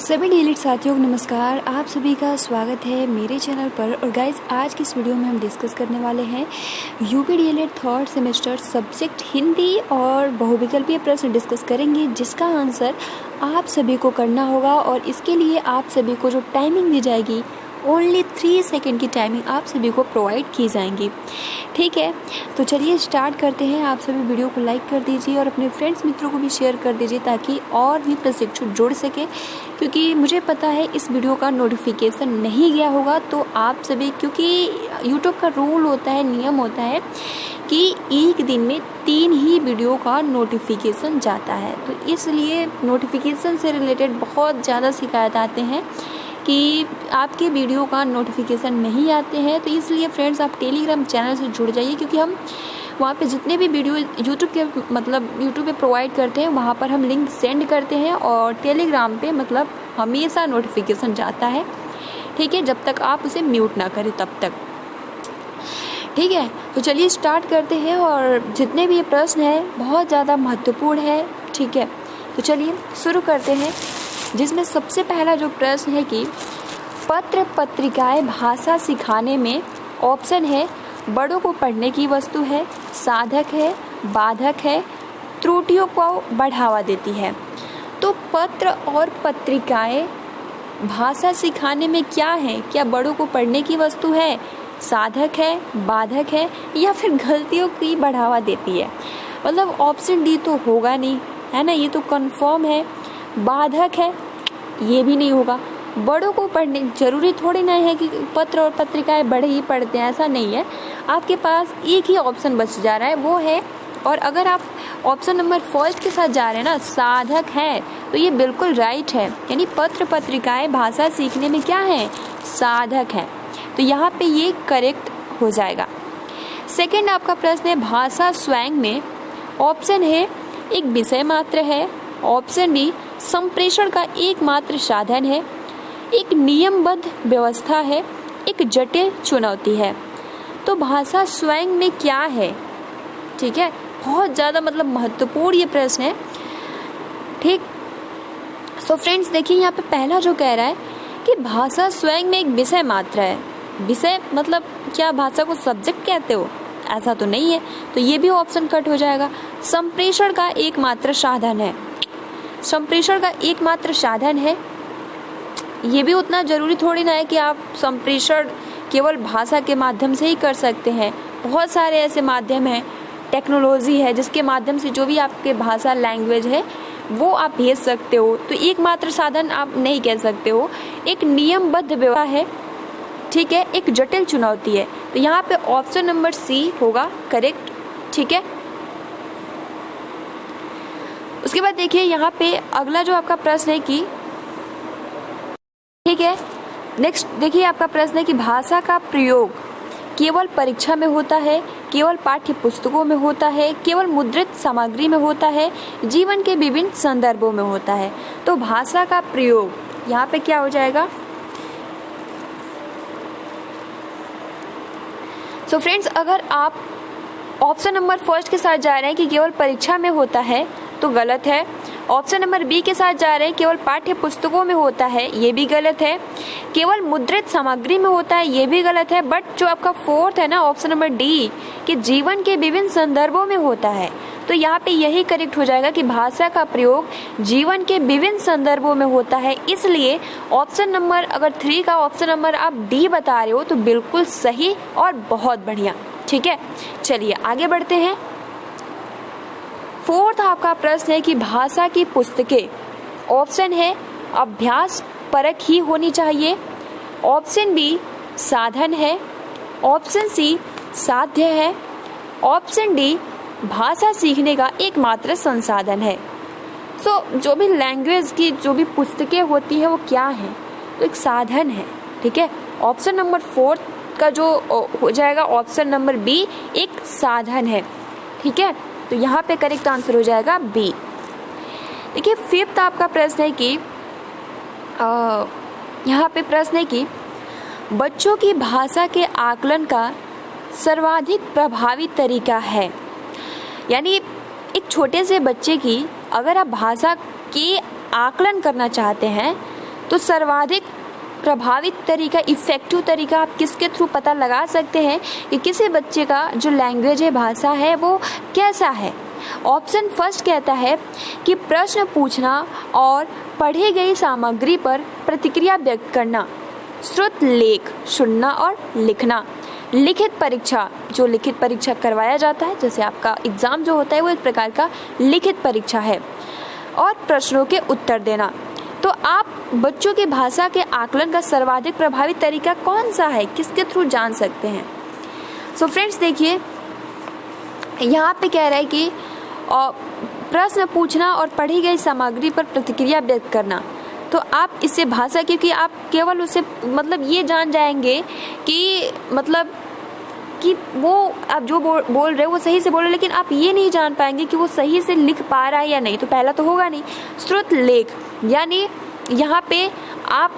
सभी डीएलएड साथियों को नमस्कार। आप सभी का स्वागत है मेरे चैनल पर। और गाइज आज की इस वीडियो में हम डिस्कस करने वाले हैं UP DElEd third semester subject Hindi और बहुविकल्पीय प्रश्न डिस्कस करेंगे, जिसका आंसर आप सभी को करना होगा। और इसके लिए आप सभी को जो टाइमिंग दी जाएगी, ओनली 3 सेकेंड की टाइमिंग आप सभी को प्रोवाइड की जाएंगी। ठीक है, तो चलिए स्टार्ट करते हैं। आप सभी वीडियो को लाइक कर दीजिए और अपने फ्रेंड्स मित्रों को भी शेयर कर दीजिए, ताकि और भी प्रशिक्षु जुड़ सके। क्योंकि मुझे पता है इस वीडियो का नोटिफिकेशन नहीं गया होगा, तो आप सभी, क्योंकि यूट्यूब का रूल होता है, नियम होता है कि एक दिन में 3 ही वीडियो का नोटिफिकेशन जाता है। तो इसलिए नोटिफिकेशन से रिलेटेड बहुत ज़्यादा शिकायत आते हैं कि आपके वीडियो का नोटिफिकेशन नहीं आते हैं। तो इसलिए फ्रेंड्स, आप टेलीग्राम चैनल से जुड़ जाइए, क्योंकि हम वहाँ पे जितने भी वीडियो यूट्यूब पे प्रोवाइड करते हैं, वहाँ पर हम लिंक सेंड करते हैं और टेलीग्राम पे हमेशा नोटिफिकेशन जाता है। ठीक है, जब तक आप उसे म्यूट ना करें तब तक। ठीक है, तो चलिए स्टार्ट करते हैं। और जितने भी ये प्रश्न हैं बहुत ज़्यादा महत्वपूर्ण है। ठीक है, तो चलिए शुरू करते हैं, जिसमें सबसे पहला जो प्रश्न है कि पत्र पत्रिकाएं भाषा सिखाने में ऑप्शन है बड़ों को पढ़ने की वस्तु है, साधक है, बाधक है, त्रुटियों को बढ़ावा देती है। तो पत्र और पत्रिकाएं भाषा सिखाने में क्या है? क्या बड़ों को पढ़ने की वस्तु है, साधक है, बाधक है, या फिर गलतियों की बढ़ावा देती है? मतलब ऑप्शन डी तो होगा नहीं, है ना, ये तो कंफर्म है। बाधक है, ये भी नहीं होगा। बड़ों को पढ़ने, जरूरी थोड़ी ना है कि पत्र और पत्रिकाएं बड़े ही पढ़ते हैं, ऐसा नहीं है। आपके पास एक ही ऑप्शन बच जा रहा है, वो है, और अगर आप ऑप्शन नंबर फर्स्ट के साथ जा रहे हैं ना, साधक है, तो ये बिल्कुल राइट है। यानी पत्र पत्रिकाएं भाषा सीखने में क्या है? साधक है। तो यहाँ पे ये करेक्ट हो जाएगा। सेकंड आपका प्रश्न है भाषा स्वयं में ऑप्शन है एक विषय मात्र है, ऑप्शन बी संप्रेषण का एकमात्र साधन है, एक नियमबद्ध व्यवस्था है, एक जटिल चुनौती है। तो भाषा स्वयं में क्या है? ठीक है, बहुत ज़्यादा महत्वपूर्ण ये प्रश्न है। ठीक, सो फ्रेंड्स देखिए, यहाँ पे पहला जो कह रहा है कि भाषा स्वयं में एक विषय मात्र है। विषय मतलब क्या भाषा को सब्जेक्ट कहते हो? ऐसा तो नहीं है, तो ये भी ऑप्शन कट हो जाएगा। संप्रेषण का एकमात्र साधन है, संप्रेषण का एकमात्र साधन है, ये भी उतना जरूरी थोड़ी ना है कि आप संप्रेषण केवल भाषा के माध्यम से ही कर सकते हैं। बहुत सारे ऐसे माध्यम हैं, टेक्नोलॉजी है, जिसके माध्यम से जो भी आपके भाषा लैंग्वेज है वो आप भेज सकते हो। तो एकमात्र साधन आप नहीं कह सकते हो। एक नियमबद्ध व्यवस्था है, ठीक है, एक जटिल चुनौती है। तो यहाँ पे ऑप्शन नंबर सी होगा करेक्ट। ठीक है, उसके बाद देखिए यहाँ पे अगला जो आपका प्रश्न है कि, ठीक है, नेक्स्ट देखिए आपका प्रश्न है कि भाषा का प्रयोग केवल परीक्षा में होता है, केवल पाठ्य पुस्तकों में होता है, केवल मुद्रित सामग्री में होता है, जीवन के विभिन्न संदर्भों में होता है। तो भाषा का प्रयोग यहाँ पे क्या हो जाएगा? सो फ्रेंड्स, अगर आप ऑप्शन नंबर फर्स्ट के साथ जा रहे हैं कि केवल परीक्षा में होता है, तो गलत है। ऑप्शन नंबर बी के साथ जा रहे हैं केवल पाठ्य पुस्तकों में होता है, ये भी गलत है। केवल मुद्रित सामग्री में होता है, ये भी गलत है। बट जो आपका फोर्थ है ना, ऑप्शन नंबर डी, कि जीवन के विभिन्न संदर्भों में होता है, तो यहाँ पे यही करेक्ट हो जाएगा कि भाषा का प्रयोग जीवन के विभिन्न संदर्भों में होता है। इसलिए ऑप्शन नंबर, अगर 3 का ऑप्शन नंबर आप डी बता रहे हो, तो बिल्कुल सही और बहुत बढ़िया। ठीक है, चलिए आगे बढ़ते हैं। फोर्थ आपका प्रश्न है कि भाषा की पुस्तकें ऑप्शन है अभ्यास परक ही होनी चाहिए, ऑप्शन बी साधन है, ऑप्शन सी साध्य है, ऑप्शन डी भाषा सीखने का एकमात्र संसाधन है। सो जो भी लैंग्वेज की जो भी पुस्तकें होती है वो क्या है? तो एक साधन है। ठीक है, ऑप्शन नंबर 4 का जो हो जाएगा ऑप्शन नंबर बी, एक साधन है। ठीक है, तो यहाँ पे करेक्ट आंसर हो जाएगा बी। देखिए फिफ्थ आपका प्रश्न है कि यहाँ पे प्रश्न है कि बच्चों की भाषा के आकलन का सर्वाधिक प्रभावी तरीका है। यानी एक छोटे से बच्चे की अगर आप भाषा के आकलन करना चाहते हैं तो सर्वाधिक प्रभावित तरीका, इफ़ेक्टिव तरीका आप किसके थ्रू पता लगा सकते हैं कि किसी बच्चे का जो लैंग्वेज है, भाषा है, वो कैसा है। ऑप्शन फर्स्ट कहता है कि प्रश्न पूछना और पढ़ी गई सामग्री पर प्रतिक्रिया व्यक्त करना, श्रुत लेख सुनना और लिखना, लिखित परीक्षा, जो लिखित परीक्षा करवाया जाता है, जैसे आपका एग्ज़ाम जो होता है वो एक प्रकार का लिखित परीक्षा है, और प्रश्नों के उत्तर देना। तो आप बच्चों की भाषा के आकलन का सर्वाधिक प्रभावी तरीका कौन सा है, किसके थ्रू जान सकते हैं। सो फ्रेंड्स देखिए, यहाँ पे कह रहा है कि प्रश्न पूछना और पढ़ी गई सामग्री पर प्रतिक्रिया व्यक्त करना। तो आप इससे भाषा, क्योंकि आप केवल उसे मतलब ये जान जाएंगे कि मतलब कि वो आप जो बोल रहे हो वो सही से बोल रहे हो, लेकिन आप ये नहीं जान पाएंगे कि वो सही से लिख पा रहा है या नहीं। तो पहला तो होगा नहीं। श्रुत लेख, यानी यहाँ पे आप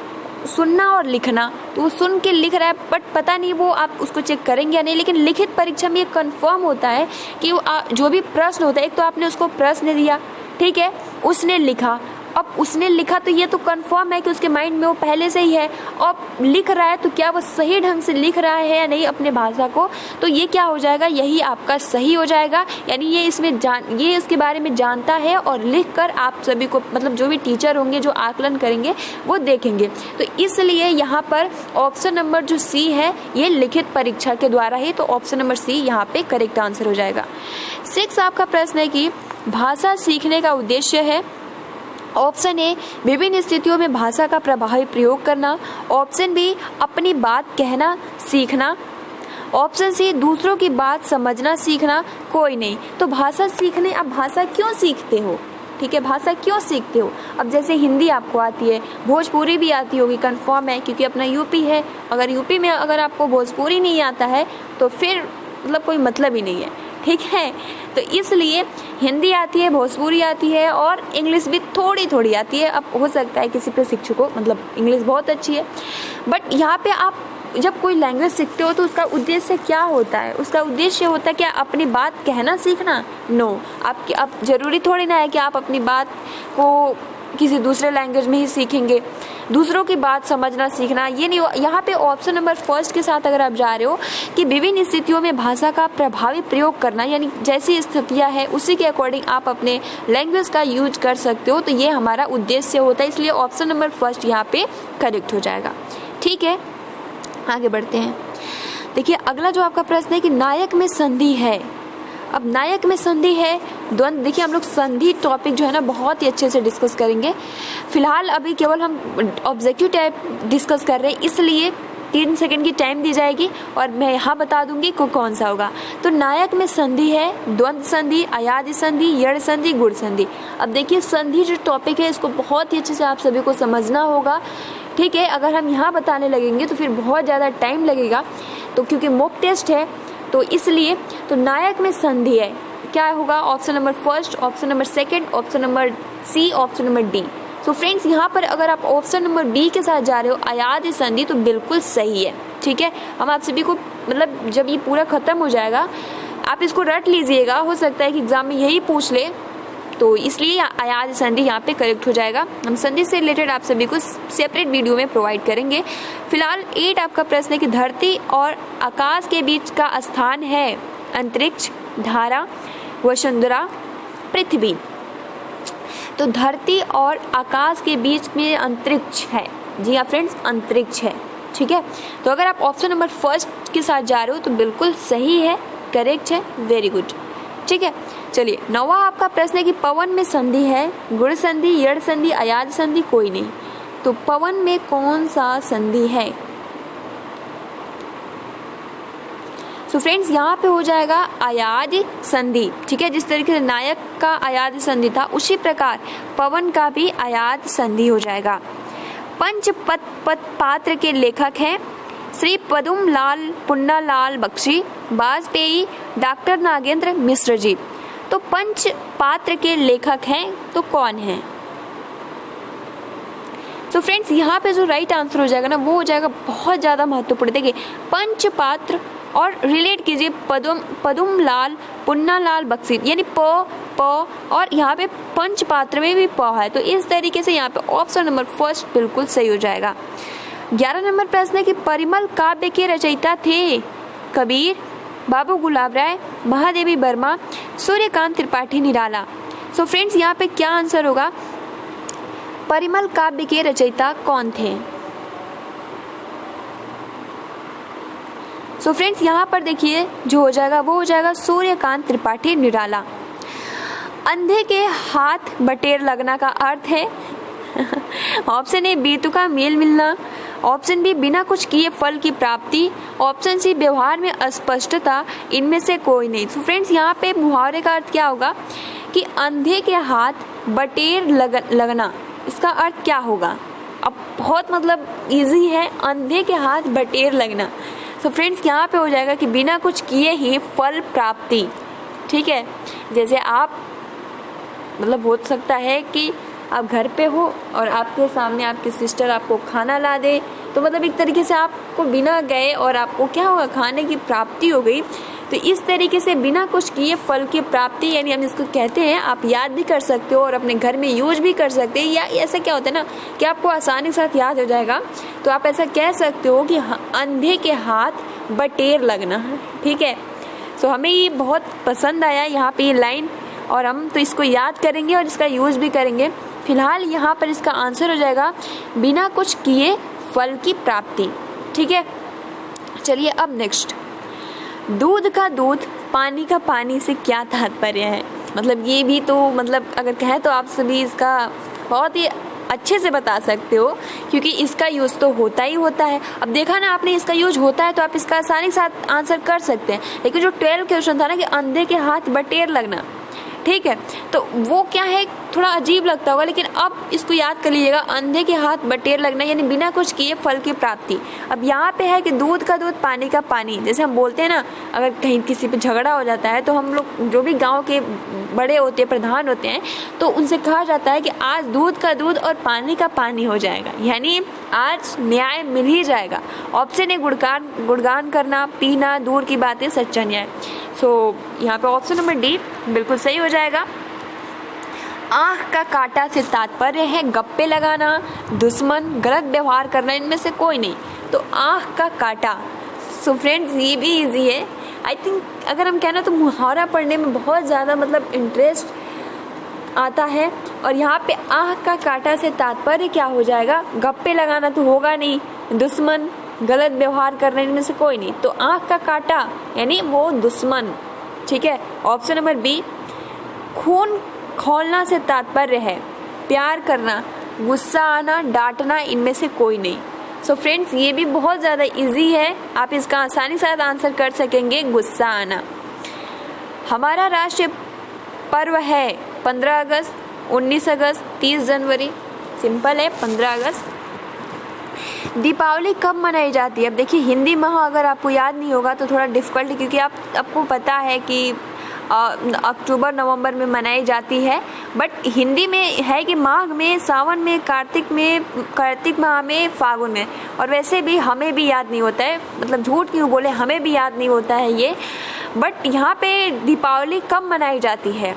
सुनना और लिखना, तो वो सुन के लिख रहा है बट पता नहीं वो आप उसको चेक करेंगे या नहीं। लेकिन लिखित परीक्षा में ये कंफर्म होता है कि वो जो भी प्रश्न होता है, एक तो आपने उसको प्रश्न दिया, ठीक है, उसने लिखा, अब उसने लिखा तो ये तो कंफर्म है कि उसके माइंड में वो पहले से ही है, और लिख रहा है तो क्या वो सही ढंग से लिख रहा है या नहीं अपने भाषा को, तो ये क्या हो जाएगा, यही आपका सही हो जाएगा। यानी ये इसमें ये इसके बारे में जानता है, और लिख कर आप सभी को मतलब जो भी टीचर होंगे जो आकलन करेंगे वो देखेंगे। तो इसलिए यहाँ पर ऑप्शन नंबर जो सी है ये लिखित परीक्षा के द्वारा ही, तो ऑप्शन नंबर सी यहाँ पे करेक्ट आंसर हो जाएगा। 6 आपका प्रश्न है कि भाषा सीखने का उद्देश्य है। ऑप्शन ए विभिन्न स्थितियों में भाषा का प्रभावी प्रयोग करना, ऑप्शन बी अपनी बात कहना सीखना, ऑप्शन सी दूसरों की बात समझना सीखना, कोई नहीं। तो भाषा सीखने, अब भाषा क्यों सीखते हो, ठीक है, भाषा क्यों सीखते हो। अब जैसे हिंदी आपको आती है, भोजपुरी भी आती होगी, कंफर्म है, क्योंकि अपना यूपी है। अगर यूपी में अगर आपको भोजपुरी नहीं आता है तो फिर मतलब कोई मतलब ही नहीं है, ठीक है। तो इसलिए हिंदी आती है, भोजपुरी आती है, और इंग्लिश भी थोड़ी थोड़ी आती है। अब हो सकता है किसी प्रशिक्षक को मतलब इंग्लिश बहुत अच्छी है, बट यहाँ पे आप जब कोई लैंग्वेज सीखते हो तो उसका उद्देश्य क्या होता है, उसका उद्देश्य होता है क्या अपनी बात कहना सीखना। नो, आप जरूरी थोड़ी ना है कि आप अपनी बात को किसी दूसरे लैंग्वेज में ही सीखेंगे। दूसरों की बात समझना सीखना ये नहीं। यहाँ पे ऑप्शन नंबर फर्स्ट के साथ अगर आप जा रहे हो कि विभिन्न स्थितियों में भाषा का प्रभावी प्रयोग करना, यानी जैसी स्थितियाँ है उसी के अकॉर्डिंग आप अपने लैंग्वेज का यूज कर सकते हो, तो ये हमारा उद्देश्य होता है। इसलिए ऑप्शन नंबर फर्स्ट यहाँ पे करेक्ट हो जाएगा, ठीक है। आगे बढ़ते हैं। देखिए अगला जो आपका प्रश्न है कि नायक में संधि है। अब नायक में संधि है, द्वंद्व। देखिए हम लोग संधि टॉपिक जो है ना बहुत ही अच्छे से डिस्कस करेंगे। फिलहाल अभी केवल हम ऑब्जेक्टिव टाइप डिस्कस कर रहे हैं, इसलिए 3 सेकंड की टाइम दी जाएगी और मैं यहाँ बता दूंगी को कौन सा होगा। तो नायक में संधि है द्वंद्व संधि, अयादि संधि, यड़ संधि, गुण संधि। अब देखिए संधि जो टॉपिक है इसको बहुत ही अच्छे से आप सभी को समझना होगा, ठीक है। अगर हम यहाँ बताने लगेंगे तो फिर बहुत ज़्यादा टाइम लगेगा, तो क्योंकि मॉक टेस्ट है तो इसलिए। तो नायक में संधि है, क्या होगा, option number first, option number second, option number C, option number D. So friends यहाँ पर अगर आप ऑप्शन नंबर डी के साथ जा रहे हो अयादि संधि, तो बिल्कुल सही है, ठीक है। हम आप सभी को मतलब जब ये पूरा खत्म हो जाएगा आप इसको रट लीजिएगा, हो सकता है कि एग्जाम में यही पूछ ले, तो इसलिए अयादि संधि यहाँ पे करेक्ट हो जाएगा। हम संधि से रिलेटेड आप सभी को सेपरेट वीडियो में प्रोवाइड करेंगे। फिलहाल 8 आपका प्रश्न है कि धरती और आकाश के बीच का स्थान है अंतरिक्ष, धारा, वसुंधरा, पृथ्वी। तो धरती और आकाश के बीच में अंतरिक्ष है, जी हाँ फ्रेंड्स अंतरिक्ष है, ठीक है। तो अगर आप ऑप्शन नंबर फर्स्ट के साथ जा रहे हो तो बिल्कुल सही है, करेक्ट है, वेरी गुड, ठीक है। चलिए 9वां आपका प्रश्न है कि पवन में संधि है, गुण संधि, यड़ संधि, अयादि संधि, कोई नहीं। तो पवन में कौन सा संधि है। सो फ्रेंड्स यहाँ पे हो जाएगा अयादि संधि, ठीक है। जिस तरीके से नायक का अयादि संधि था उसी प्रकार पवन का भी अयादि संधि हो जाएगा। पंचपद पात्र के लेखक हैं श्री पदुम लाल पुन्नालाल बख्शी, वाजपेयी, डॉक्टर नागेंद्र मिश्र जी। तो पंच पात्र के लेखक हैं तो कौन है। तो फ्रेंड्स यहाँ पे जो राइट आंसर हो जाएगा ना वो हो जाएगा बहुत ज़्यादा महत्वपूर्ण। देखिए पंच पात्र और रिलेट कीजिए पदुम लाल पुन्नालाल बख्शी, यानी प, और यहाँ पे पंच पात्र में भी प है, तो इस तरीके से यहाँ पे ऑप्शन नंबर फर्स्ट बिल्कुल सही हो जाएगा। 11 नंबर प्रश्न है कि परिमल काव्य के रचयिता थे कबीर, बाबू गुलाब राय, महादेवी वर्मा, सूर्यकांत त्रिपाठी निराला। सो फ्रेंड्स यहाँ पे क्या आंसर होगा, परिमल काव्य के रचयिता कौन थे? सो फ्रेंड्स यहाँ पर देखिए जो हो जाएगा वो हो जाएगा सूर्यकांत त्रिपाठी निराला। अंधे के हाथ बटेर लगना का अर्थ है ऑप्शन ए बीतु का मेल मिलना, ऑप्शन बी बिना कुछ किए फल की प्राप्ति, ऑप्शन सी व्यवहार में अस्पष्टता, इनमें से कोई नहीं। तो फ्रेंड्स यहाँ पे मुहावरे का अर्थ क्या होगा कि अंधे के हाथ बटेर लगना, इसका अर्थ क्या होगा? अब बहुत मतलब इजी है, अंधे के हाथ बटेर लगना। तो फ्रेंड्स यहाँ पे हो जाएगा कि बिना कुछ किए ही फल प्राप्ति। ठीक है, जैसे आप मतलब हो सकता है कि आप घर पे हो और आपके सामने आपकी सिस्टर आपको खाना ला दे, तो मतलब एक तरीके से आपको बिना गए और आपको क्या होगा, खाने की प्राप्ति हो गई। तो इस तरीके से बिना कुछ किए फल की प्राप्ति, यानी हम इसको कहते हैं, आप याद भी कर सकते हो और अपने घर में यूज भी कर सकते हैं, या ऐसा क्या होता है ना कि आपको आसानी के साथ याद हो जाएगा, तो आप ऐसा कह सकते हो कि अंधे के हाथ बटेर लगना। ठीक है, सो हमें ये बहुत पसंद आया यहाँ पे ये लाइन, और हम तो इसको याद करेंगे और इसका यूज भी करेंगे। फिलहाल यहाँ पर इसका आंसर हो जाएगा बिना कुछ किए फल की प्राप्ति। ठीक है, चलिए अब नेक्स्ट, दूध का दूध पानी का पानी से क्या तात्पर्य है? मतलब ये भी तो मतलब अगर कहें तो आप सभी इसका बहुत ही अच्छे से बता सकते हो, क्योंकि इसका यूज़ तो होता ही होता है। अब देखा ना आपने, इसका यूज होता है तो आप इसका आसानी के साथ आंसर कर सकते हैं। लेकिन जो 12 क्वेश्चन था ना कि अंधे के हाथ बटेर लगना, ठीक है, तो वो क्या है, थोड़ा अजीब लगता होगा, लेकिन अब इसको याद कर लीजिएगा, अंधे के हाथ बटेर लगना यानी बिना कुछ किए फल की प्राप्ति। अब यहाँ पे है कि दूध का दूध पानी का पानी, जैसे हम बोलते हैं ना, अगर कहीं किसी पे झगड़ा हो जाता है तो हम लोग जो भी गांव के बड़े होते हैं, प्रधान होते हैं, तो उनसे कहा जाता है कि आज दूध का दूध और पानी का पानी हो जाएगा, यानी आज न्याय मिल ही जाएगा। ऑप्शन ए गुणगान करना, पीना, दूर की बातें, सच्चा न्याय। सो यहाँ पे ऑप्शन नंबर डी बिल्कुल सही हो जाएगा। आँख का कांटा से तात्पर्य है गप्पे लगाना, दुश्मन, गलत व्यवहार करना, इनमें से कोई नहीं। तो आँख का कांटा। सो फ्रेंड्स ये भी इजी है। आई थिंक अगर हम कहना तो मुहावरा पढ़ने में बहुत ज़्यादा मतलब इंटरेस्ट आता है, और यहाँ पे आँख का कांटा से तात्पर्य क्या हो जाएगा, गप्पे लगाना तो होगा नहीं, दुश्मन, गलत व्यवहार करने में से कोई नहीं, तो आँख का कांटा यानी वो दुश्मन। ठीक है, ऑप्शन नंबर बी। खून खौलना से तात्पर्य है प्यार करना, गुस्सा आना, डांटना, इनमें से कोई नहीं। सो फ्रेंड्स ये भी बहुत ज़्यादा इजी है, आप इसका आसानी से आंसर कर सकेंगे, गुस्सा आना। हमारा राष्ट्रीय पर्व है 15 अगस्त, 19 अगस्त, 30 जनवरी। सिंपल है, 15 अगस्त। दीपावली कब मनाई जाती है? अब देखिए हिंदी माह अगर आपको याद नहीं होगा तो थोड़ा डिफ़िकल्ट है, क्योंकि आपको पता है कि अक्टूबर नवंबर में मनाई जाती है, बट हिंदी में है कि माघ में, सावन में, कार्तिक माह में, फागुन में। और वैसे भी हमें भी याद नहीं होता है, मतलब झूठ क्यों बोले, हमें भी याद नहीं होता है ये, बट यहाँ पे दीपावली कब मनाई जाती है?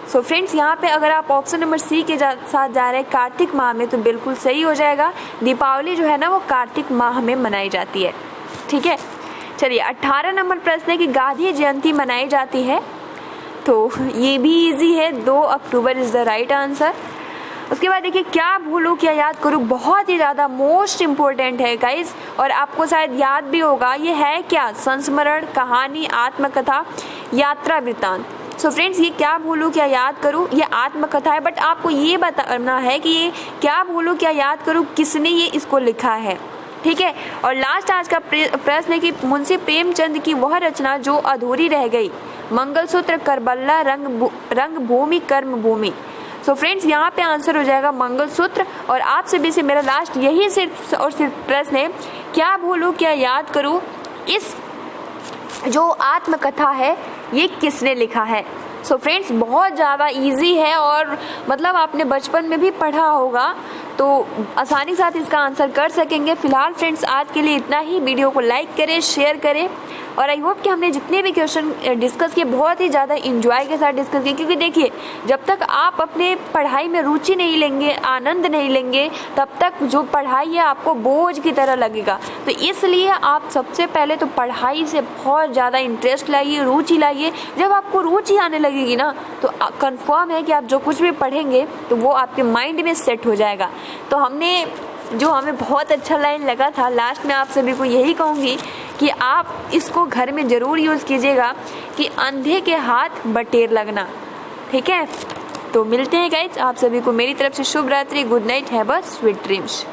सो फ्रेंड्स यहाँ पे अगर आप ऑप्शन नंबर सी के साथ जा रहे हैं कार्तिक माह में, तो बिल्कुल सही हो जाएगा। दीपावली जो है ना वो कार्तिक माह में मनाई जाती है। ठीक है, चलिए 18 नंबर प्रश्न है कि गांधी जयंती मनाई जाती है, तो ये भी इजी है, 2 अक्टूबर इज़ द राइट आंसर। उसके बाद देखिए क्या भूलूं क्या याद करूं, बहुत ही ज़्यादा मोस्ट इम्पोर्टेंट है गाइस, और आपको शायद याद भी होगा। ये है क्या, संस्मरण, कहानी, आत्मकथा, यात्रा वृत्तांत। सो फ्रेंड्स ये क्या भूलूं क्या याद करूं, ये आत्मकथा है, बट आपको ये बताना है कि ये क्या भूलूं क्या याद करूं किसने ये इसको लिखा है। ठीक है, और लास्ट आज का प्रश्न है कि मुंशी प्रेमचंद की वह रचना जो अधूरी रह गई, मंगलसूत्र, करबला, रंगभूमि, कर्मभूमि। सो फ्रेंड्स यहाँ पे आंसर हो जाएगा मंगलसूत्र। और आप सभी से मेरा लास्ट यही सिर्फ और सिर्फ प्रश्न है, क्या भूलूं क्या याद करूं, इस जो आत्मकथा है ये किसने लिखा है? सो फ्रेंड्स बहुत ज़्यादा इजी है, और मतलब आपने बचपन में भी पढ़ा होगा, तो आसानी के साथ इसका आंसर कर सकेंगे। फिलहाल फ्रेंड्स आज के लिए इतना ही। वीडियो को लाइक करें, शेयर करें और आई होप कि हमने जितने भी क्वेश्चन डिस्कस किए बहुत ही ज़्यादा इंजॉय के साथ डिस्कस किए, क्योंकि देखिए जब तक आप अपने पढ़ाई में रुचि नहीं लेंगे, आनंद नहीं लेंगे, तब तक जो पढ़ाई है आपको बोझ की तरह लगेगा। तो इसलिए आप सबसे पहले तो पढ़ाई से बहुत ज़्यादा इंटरेस्ट लाइए, रुचि लाइए। जब आपको रुचि आने लगेगी ना तो कंफर्म है कि आप जो कुछ भी पढ़ेंगे तो वो आपके माइंड में सेट हो जाएगा। तो हमें बहुत अच्छा लाइन लगा था, लास्ट में आप सभी को यही कहूँगी कि आप इसको घर में ज़रूर यूज़ कीजिएगा कि अंधे के हाथ बटेर लगना। ठीक है, तो मिलते हैं गाइस, आप सभी को मेरी तरफ से शुभ रात्रि, good night, have a sweet dreams.